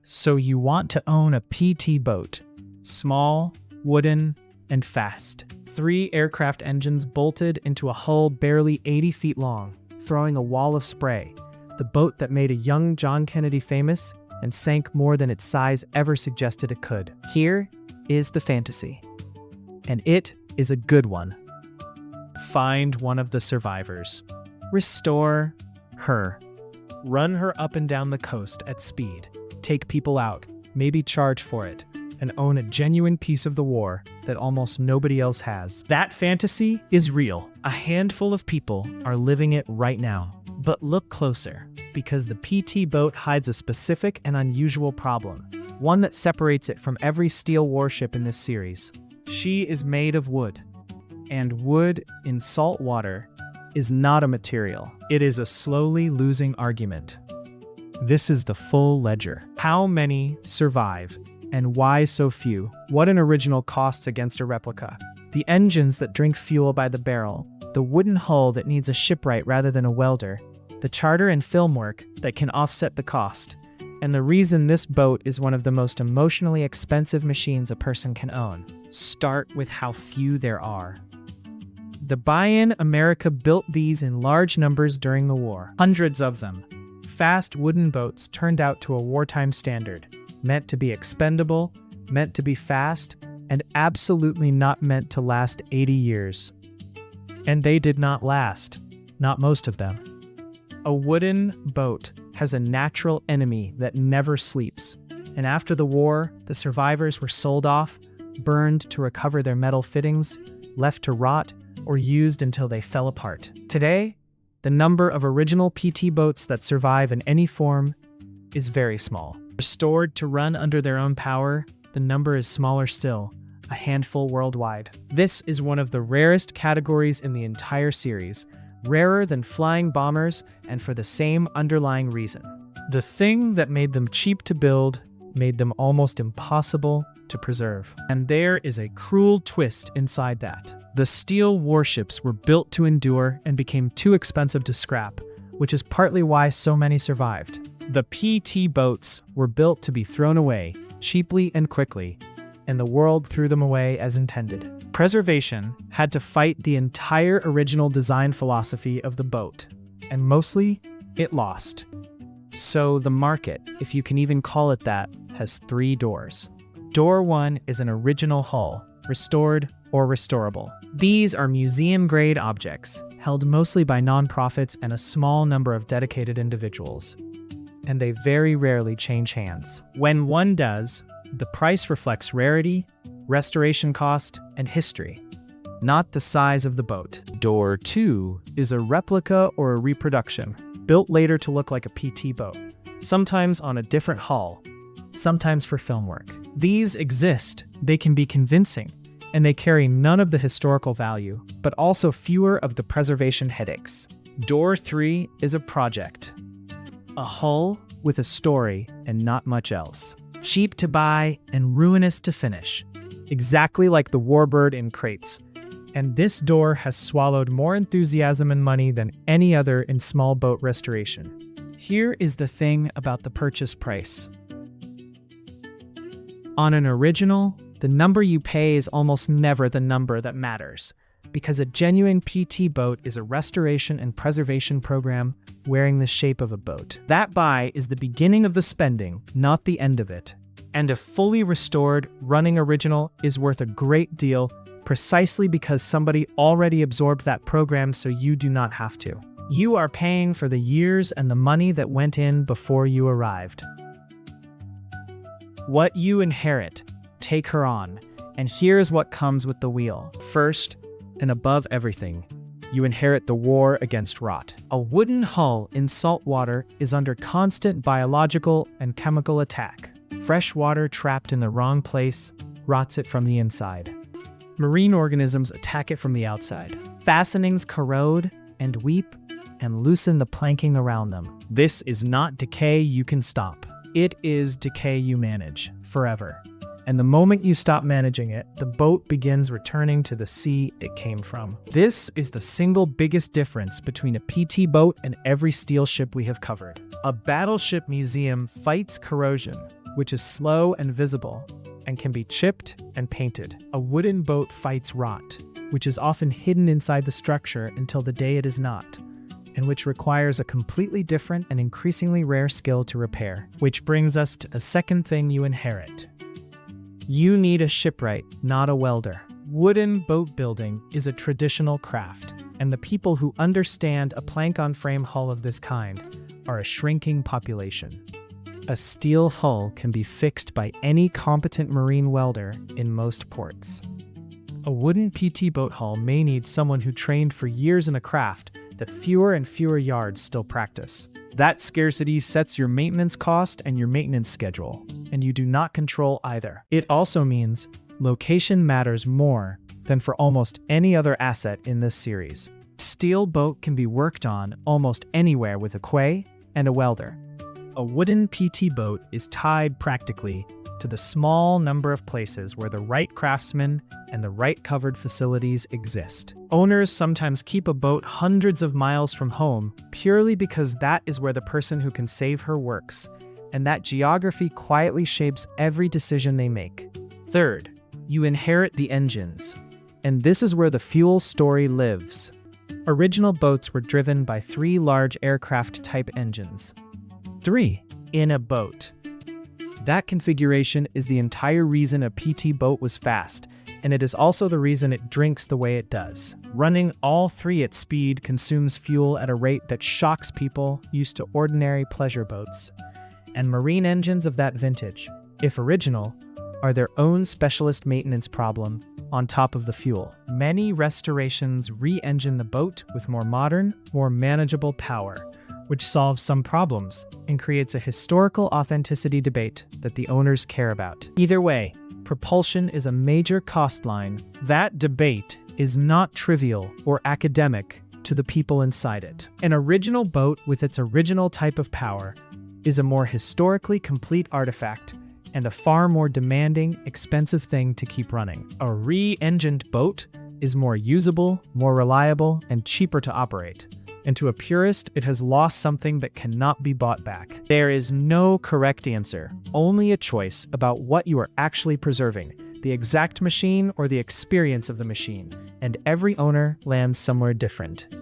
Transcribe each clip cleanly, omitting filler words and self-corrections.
So you want to own a PT boat. Small, wooden, and fast. 3 aircraft engines bolted into a hull barely 80 feet long, throwing a wall of spray. The boat that made a young John Kennedy famous and sank more than its size ever suggested it could. Here is the fantasy. And it is a good one. Find one of the survivors. Restore her. Run her up and down the coast at speed. Take people out, maybe charge for it, and own a genuine piece of the war that almost nobody else has. That fantasy is real. A handful of people are living it right now. But look closer, because the PT boat hides a specific and unusual problem, one that separates it from every steel warship in this series. She is made of wood, and wood in salt water is not a material. It is a slowly losing argument. This is the full ledger. How many survive, and why so few? What an original costs against a replica. The engines that drink fuel by the barrel, the wooden hull that needs a shipwright rather than a welder, the charter and film work that can offset the cost, and the reason this boat is one of the most emotionally expensive machines a person can own. Start with how few there are. The buy-in America built these in large numbers during the war. Hundreds of them. Fast wooden boats turned out to a wartime standard, meant to be expendable, meant to be fast, and absolutely not meant to last 80 years. And they did not last. Not most of them. A wooden boat has a natural enemy that never sleeps, and after the war, the survivors were sold off, burned to recover their metal fittings, left to rot, or used until they fell apart. Today, the number of original PT boats that survive in any form is very small. Restored to run under their own power, the number is smaller still, a handful worldwide. This is one of the rarest categories in the entire series, rarer than flying bombers, and for the same underlying reason. The thing that made them cheap to build made them almost impossible to preserve. And there is a cruel twist inside that. The steel warships were built to endure and became too expensive to scrap, which is partly why so many survived. The PT boats were built to be thrown away, cheaply and quickly, and the world threw them away as intended. Preservation had to fight the entire original design philosophy of the boat, and mostly, it lost. So the market, if you can even call it that, has 3 doors. Door 1 is an original hull, restored or restorable. These are museum-grade objects, held mostly by nonprofits and a small number of dedicated individuals, and they very rarely change hands. When one does, the price reflects rarity, restoration cost, and history, not the size of the boat. Door 2 is a replica or a reproduction, built later to look like a PT boat, sometimes on a different hull, sometimes for film work. These exist, they can be convincing, and they carry none of the historical value, but also fewer of the preservation headaches. Door 3 is a project. A hull with a story and not much else. Cheap to buy and ruinous to finish. Exactly like the Warbird in crates. And this door has swallowed more enthusiasm and money than any other in small boat restoration. Here is the thing about the purchase price. On an original, the number you pay is almost never the number that matters, because a genuine PT boat is a restoration and preservation program wearing the shape of a boat. That buy is the beginning of the spending, not the end of it. And a fully restored, running original is worth a great deal precisely because somebody already absorbed that program so you do not have to. You are paying for the years and the money that went in before you arrived. What you inherit, take her on, and here's what comes with the wheel. First, and above everything, you inherit the war against rot. A wooden hull in salt water is under constant biological and chemical attack. Fresh water trapped in the wrong place rots it from the inside. Marine organisms attack it from the outside. Fastenings corrode and weep and loosen the planking around them. This is not decay you can stop. It is decay you manage forever. And the moment you stop managing it, the boat begins returning to the sea it came from. This is the single biggest difference between a PT boat and every steel ship we have covered. A battleship museum fights corrosion, which is slow and visible, and can be chipped and painted. A wooden boat fights rot, which is often hidden inside the structure until the day it is not, and which requires a completely different and increasingly rare skill to repair. Which brings us to the second thing you inherit. You need a shipwright, not a welder. Wooden boat building is a traditional craft, and the people who understand a plank-on-frame hull of this kind are a shrinking population. A steel hull can be fixed by any competent marine welder in most ports. A wooden PT boat hull may need someone who trained for years in a craft that fewer and fewer yards still practice. That scarcity sets your maintenance cost and your maintenance schedule, and you do not control either. It also means location matters more than for almost any other asset in this series. Steel boat can be worked on almost anywhere with a quay and a welder. A wooden PT boat is tied practically to the small number of places where the right craftsmen and the right covered facilities exist. Owners sometimes keep a boat hundreds of miles from home purely because that is where the person who can save her works, and that geography quietly shapes every decision they make. Third, you inherit the engines, and this is where the fuel story lives. Original boats were driven by 3 large aircraft-type engines. 3 in a boat. That configuration is the entire reason a PT boat was fast, and it is also the reason it drinks the way it does. Running all 3 at speed consumes fuel at a rate that shocks people used to ordinary pleasure boats. And marine engines of that vintage, if original, are their own specialist maintenance problem on top of the fuel. Many restorations re-engine the boat with more modern, more manageable power, which solves some problems and creates a historical authenticity debate that the owners care about. Either way, propulsion is a major cost line. That debate is not trivial or academic to the people inside it. An original boat with its original type of power is a more historically complete artifact and a far more demanding, expensive thing to keep running. A re-engined boat is more usable, more reliable, and cheaper to operate. And to a purist, it has lost something that cannot be bought back. There is no correct answer, only a choice about what you are actually preserving, the exact machine or the experience of the machine, and every owner lands somewhere different.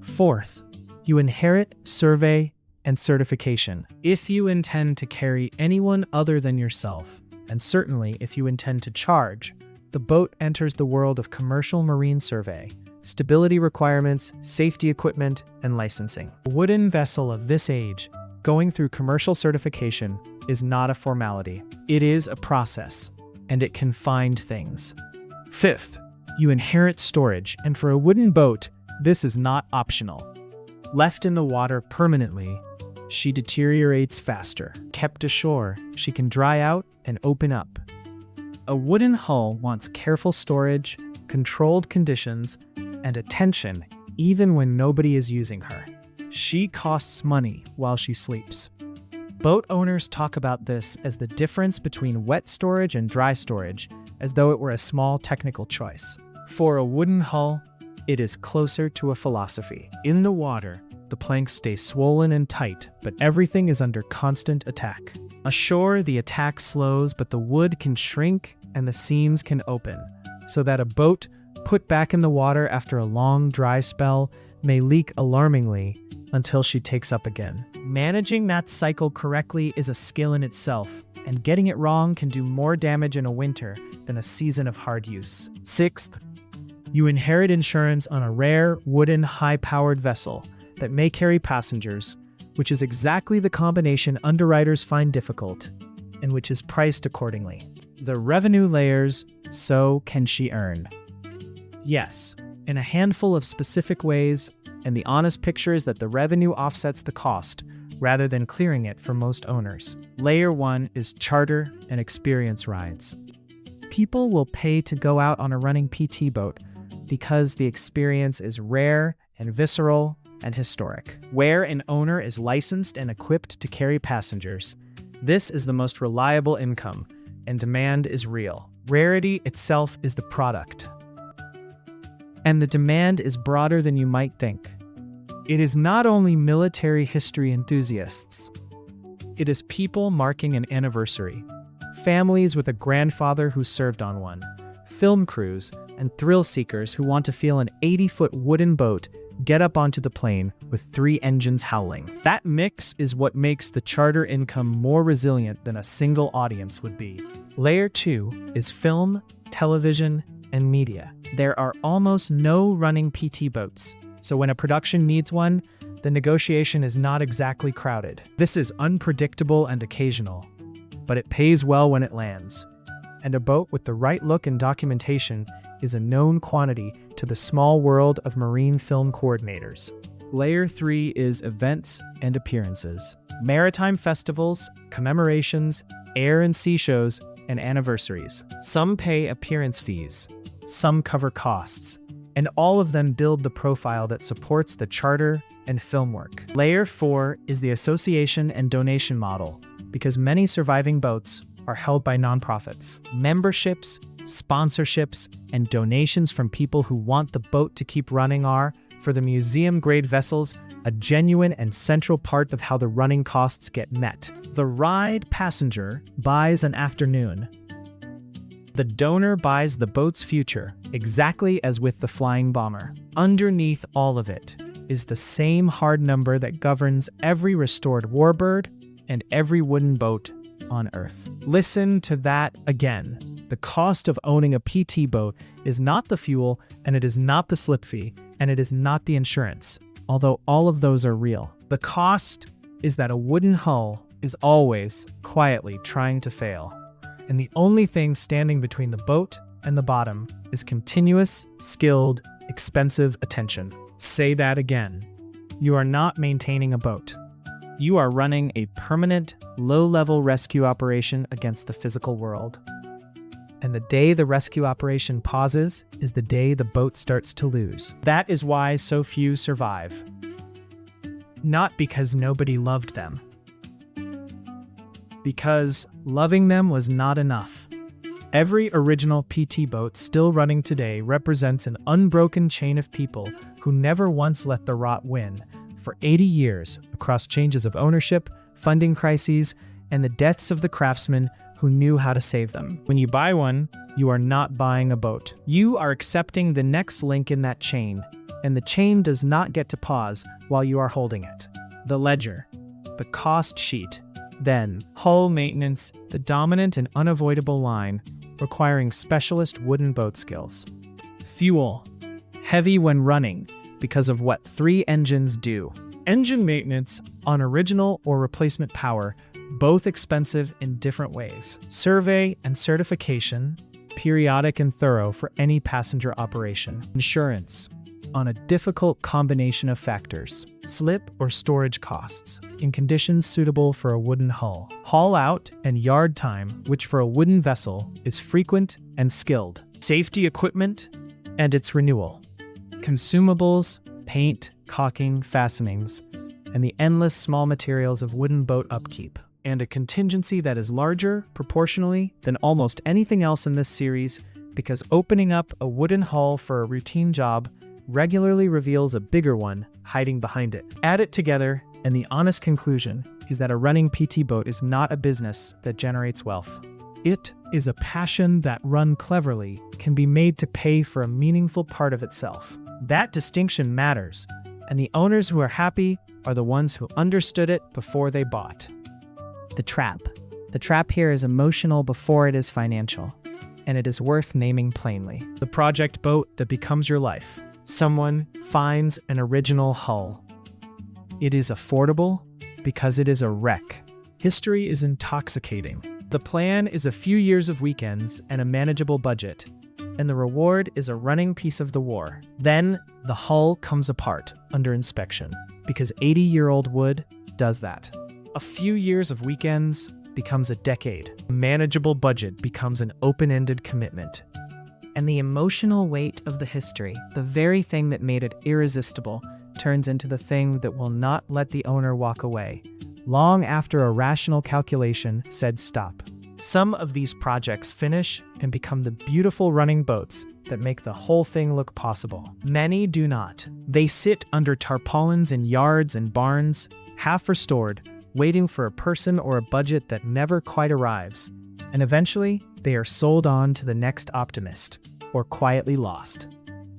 Fourth, you inherit, survey, and certification. If you intend to carry anyone other than yourself, and certainly if you intend to charge, the boat enters the world of commercial marine survey, stability requirements, safety equipment, and licensing. A wooden vessel of this age, going through commercial certification, is not a formality. It is a process, and it can find things. Fifth, you inherit storage, and for a wooden boat, this is not optional. Left in the water permanently, she deteriorates faster. Kept ashore, she can dry out and open up. A wooden hull wants careful storage, controlled conditions, and attention even when nobody is using her. She costs money while she sleeps. Boat owners talk about this as the difference between wet storage and dry storage, as though it were a small technical choice. For a wooden hull, it is closer to a philosophy. In the water, the planks stay swollen and tight, but everything is under constant attack. Ashore, the attack slows, but the wood can shrink and the seams can open, so that a boat put back in the water after a long dry spell may leak alarmingly until she takes up again. Managing that cycle correctly is a skill in itself, and getting it wrong can do more damage in a winter than a season of hard use. Sixth, you inherit insurance on a rare, wooden, high-powered vessel that may carry passengers, which is exactly the combination underwriters find difficult, and which is priced accordingly. The revenue layers, so can she earn? Yes, in a handful of specific ways, and the honest picture is that the revenue offsets the cost, rather than clearing it for most owners. Layer 1 is charter and experience rides. People will pay to go out on a running PT boat because the experience is rare and visceral and historic. Where an owner is licensed and equipped to carry passengers, this is the most reliable income, and demand is real. Rarity itself is the product. And the demand is broader than you might think. It is not only military history enthusiasts. It is people marking an anniversary, families with a grandfather who served on one, film crews, and thrill seekers who want to feel an 80-foot wooden boat get up onto the plane with 3 engines howling. That mix is what makes the charter income more resilient than a single audience would be. Layer 2 is film, television, and media. There are almost no running PT boats, so when a production needs one, the negotiation is not exactly crowded. This is unpredictable and occasional, but it pays well when it lands. And a boat with the right look and documentation is a known quantity to the small world of marine film coordinators. Layer 3 is events and appearances. Maritime festivals, commemorations, air and sea shows, and anniversaries. Some pay appearance fees, some cover costs, and all of them build the profile that supports the charter and film work. Layer 4 is the association and donation model, because many surviving boats are held by nonprofits. Memberships, sponsorships, and donations from people who want the boat to keep running are, for the museum-grade vessels, a genuine and central part of how the running costs get met. The ride passenger buys an afternoon. The donor buys the boat's future, exactly as with the flying bomber. Underneath all of it is the same hard number that governs every restored warbird and every wooden boat on Earth. Listen to that again. The cost of owning a PT boat is not the fuel, and it is not the slip fee, and it is not the insurance, although all of those are real. The cost is that a wooden hull is always quietly trying to fail, and the only thing standing between the boat and the bottom is continuous, skilled, expensive attention. Say that again. You are not maintaining a boat. You are running a permanent, low-level rescue operation against the physical world. And the day the rescue operation pauses is the day the boat starts to lose. That is why so few survive. Not because nobody loved them. Because loving them was not enough. Every original PT boat still running today represents an unbroken chain of people who never once let the rot win, for 80 years, across changes of ownership, funding crises, and the deaths of the craftsmen who knew how to save them. When you buy one, you are not buying a boat. You are accepting the next link in that chain, and the chain does not get to pause while you are holding it. The ledger, the cost sheet, then hull maintenance, the dominant and unavoidable line requiring specialist wooden boat skills. Fuel, heavy when running, because of what 3 engines do. Engine maintenance on original or replacement power, both expensive in different ways. Survey and certification, periodic and thorough for any passenger operation. Insurance, on a difficult combination of factors. Slip or storage costs, in conditions suitable for a wooden hull. Haul out and yard time, which for a wooden vessel is frequent and skilled. Safety equipment and its renewal. Consumables, paint, caulking, fastenings, and the endless small materials of wooden boat upkeep. And a contingency that is larger, proportionally, than almost anything else in this series, because opening up a wooden hull for a routine job regularly reveals a bigger one hiding behind it. Add it together, and the honest conclusion is that a running PT boat is not a business that generates wealth. It is a passion that, run cleverly, can be made to pay for a meaningful part of itself. That distinction matters, and the owners who are happy are the ones who understood it before they bought. The trap. The trap here is emotional before it is financial, and it is worth naming plainly. The project boat that becomes your life. Someone finds an original hull. It is affordable because it is a wreck. History is intoxicating. The plan is a few years of weekends and a manageable budget, and the reward is a running piece of the war. Then the hull comes apart under inspection, because 80-year-old wood does that. A few years of weekends becomes a decade. A manageable budget becomes an open-ended commitment. And the emotional weight of the history, the very thing that made it irresistible, turns into the thing that will not let the owner walk away, long after a rational calculation said stop. Some of these projects finish and become the beautiful running boats that make the whole thing look possible. Many do not. They sit under tarpaulins in yards and barns, half restored, waiting for a person or a budget that never quite arrives. And eventually, they are sold on to the next optimist, or quietly lost.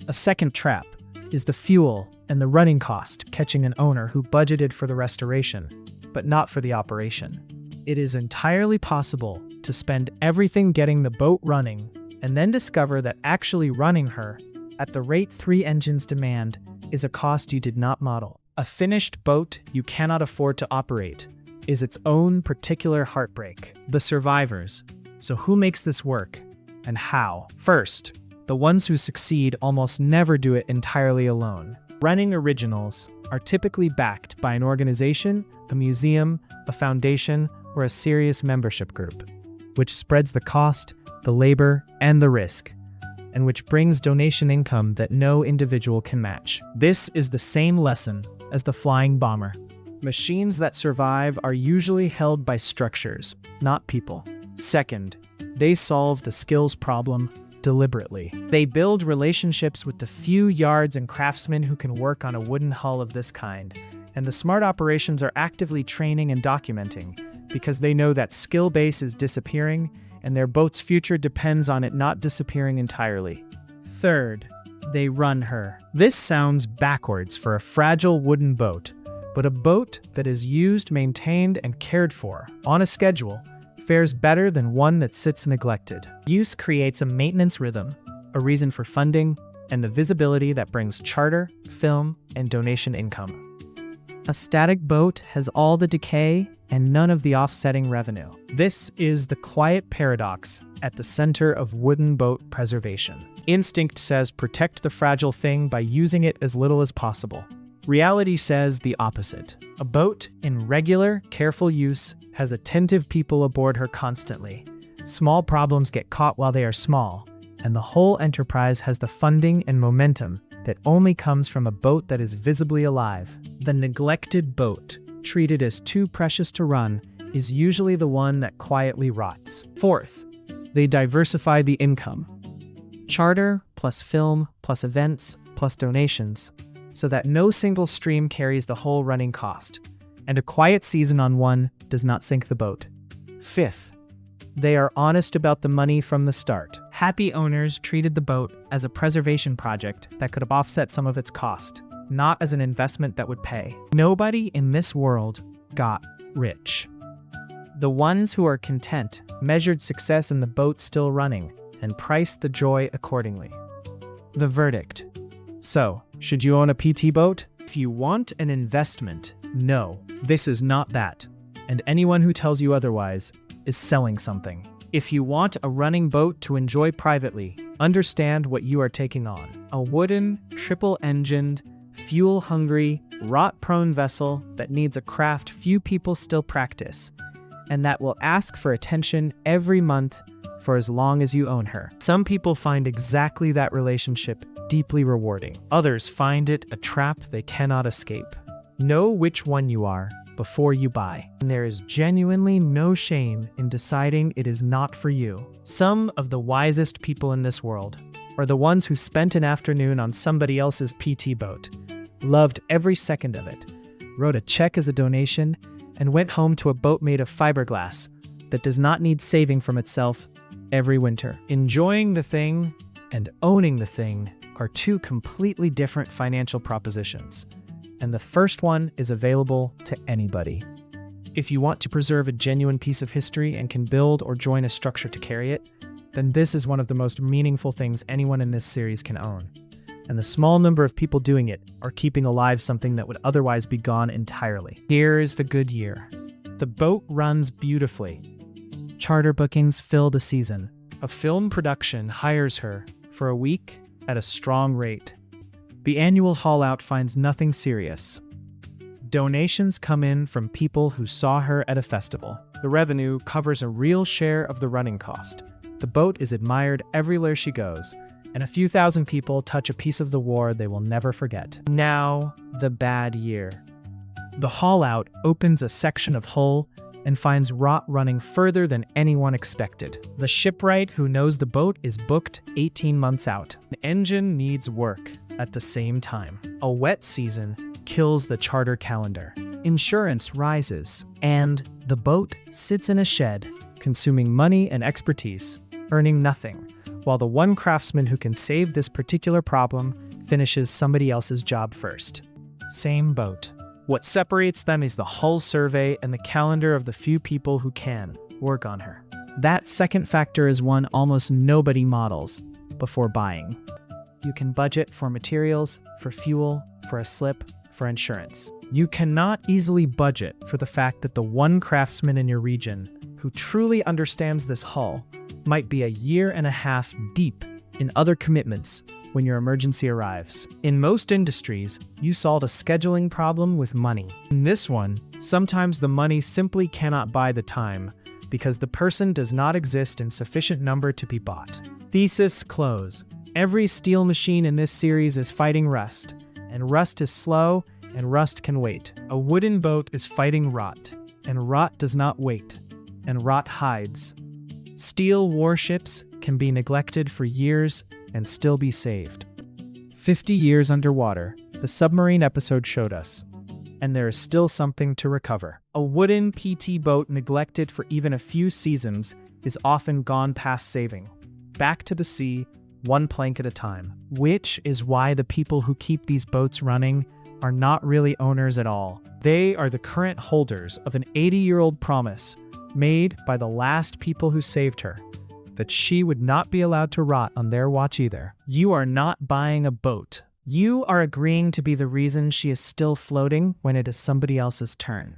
A second trap is the fuel and the running cost catching an owner who budgeted for the restoration, but not for the operation. It is entirely possible to spend everything getting the boat running and then discover that actually running her at the rate 3 engines demand is a cost you did not model. A finished boat you cannot afford to operate is its own particular heartbreak. The survivors. So who makes this work and how? First, the ones who succeed almost never do it entirely alone. Running originals are typically backed by an organization, a museum, a foundation, or a serious membership group, which spreads the cost, the labor, and the risk, and which brings donation income that no individual can match. This is the same lesson as the flying bomber. Machines that survive are usually held by structures, not people. Second, they solve the skills problem deliberately. They build relationships with the few yards and craftsmen who can work on a wooden hull of this kind, and the smart operations are actively training and documenting because they know that skill base is disappearing and their boat's future depends on it not disappearing entirely. Third, they run her. This sounds backwards for a fragile wooden boat, but a boat that is used, maintained, and cared for on a schedule fares better than one that sits neglected. Use creates a maintenance rhythm, a reason for funding, and the visibility that brings charter, film, and donation income. A static boat has all the decay and none of the offsetting revenue. This is the quiet paradox at the center of wooden boat preservation. Instinct says protect the fragile thing by using it as little as possible. Reality says the opposite. A boat in regular, careful use has attentive people aboard her constantly. Small problems get caught while they are small, and the whole enterprise has the funding and momentum that only comes from a boat that is visibly alive. The neglected boat, treated as too precious to run, is usually the one that quietly rots. Fourth, they diversify the income. Charter plus film plus events plus donations, so that no single stream carries the whole running cost, and a quiet season on one does not sink the boat. Fifth, they are honest about the money from the start. Happy owners treated the boat as a preservation project that could have offset some of its cost, not as an investment that would pay. Nobody in this world got rich. The ones who are content measured success in the boat still running and priced the joy accordingly. The verdict. So, should you own a PT boat? If you want an investment, no, this is not that. And anyone who tells you otherwise is selling something. If you want a running boat to enjoy privately, understand what you are taking on. A wooden, triple-engined, fuel-hungry, rot-prone vessel that needs a craft few people still practice, and that will ask for attention every month for as long as you own her. Some people find exactly that relationship deeply rewarding. Others find it a trap they cannot escape. Know which one you are before you buy. And there is genuinely no shame in deciding it is not for you. Some of the wisest people in this world are the ones who spent an afternoon on somebody else's PT boat, loved every second of it, wrote a check as a donation, and went home to a boat made of fiberglass that does not need saving from itself every winter. Enjoying the thing and owning the thing are two completely different financial propositions, and the first one is available to anybody. If you want to preserve a genuine piece of history and can build or join a structure to carry it, then this is one of the most meaningful things anyone in this series can own. And the small number of people doing it are keeping alive something that would otherwise be gone entirely. Here is the good year. The boat runs beautifully. Charter bookings fill the season. A film production hires her for a week at a strong rate. The annual haul-out finds nothing serious. Donations come in from people who saw her at a festival. The revenue covers a real share of the running cost. The boat is admired everywhere she goes, and a few thousand people touch a piece of the war they will never forget. Now, the bad year. The haul-out opens a section of hull and finds rot running further than anyone expected. The shipwright who knows the boat is booked 18 months out. The engine needs work at the same time. A wet season kills the charter calendar. insurance rises, and the boat sits in a shed, consuming money and expertise, earning nothing, while the one craftsman who can save this particular problem finishes somebody else's job first. Same boat. What separates them is the hull survey and the calendar of the few people who can work on her. That second factor is one almost nobody models before buying. You can budget for materials, for fuel, for a slip, for insurance. You cannot easily budget for the fact that the one craftsman in your region who truly understands this hull might be a year and a half deep in other commitments when your emergency arrives. In most industries, you solved a scheduling problem with money. In this one, sometimes the money simply cannot buy the time because the person does not exist in sufficient number to be bought. Thesis close. Every steel machine in this series is fighting rust, and rust is slow, and rust can wait. A wooden boat is fighting rot, and rot does not wait, and rot hides. Steel warships can be neglected for years and still be saved. 50 years underwater, the submarine episode showed us, and there is still something to recover. A wooden PT boat neglected for even a few seasons is often gone past saving. Back to the sea, one plank at a time. Which is why the people who keep these boats running are not really owners at all. They are the current holders of an 80-year-old promise made by the last people who saved her, that she would not be allowed to rot on their watch either. You are not buying a boat. You are agreeing to be the reason she is still floating when it is somebody else's turn.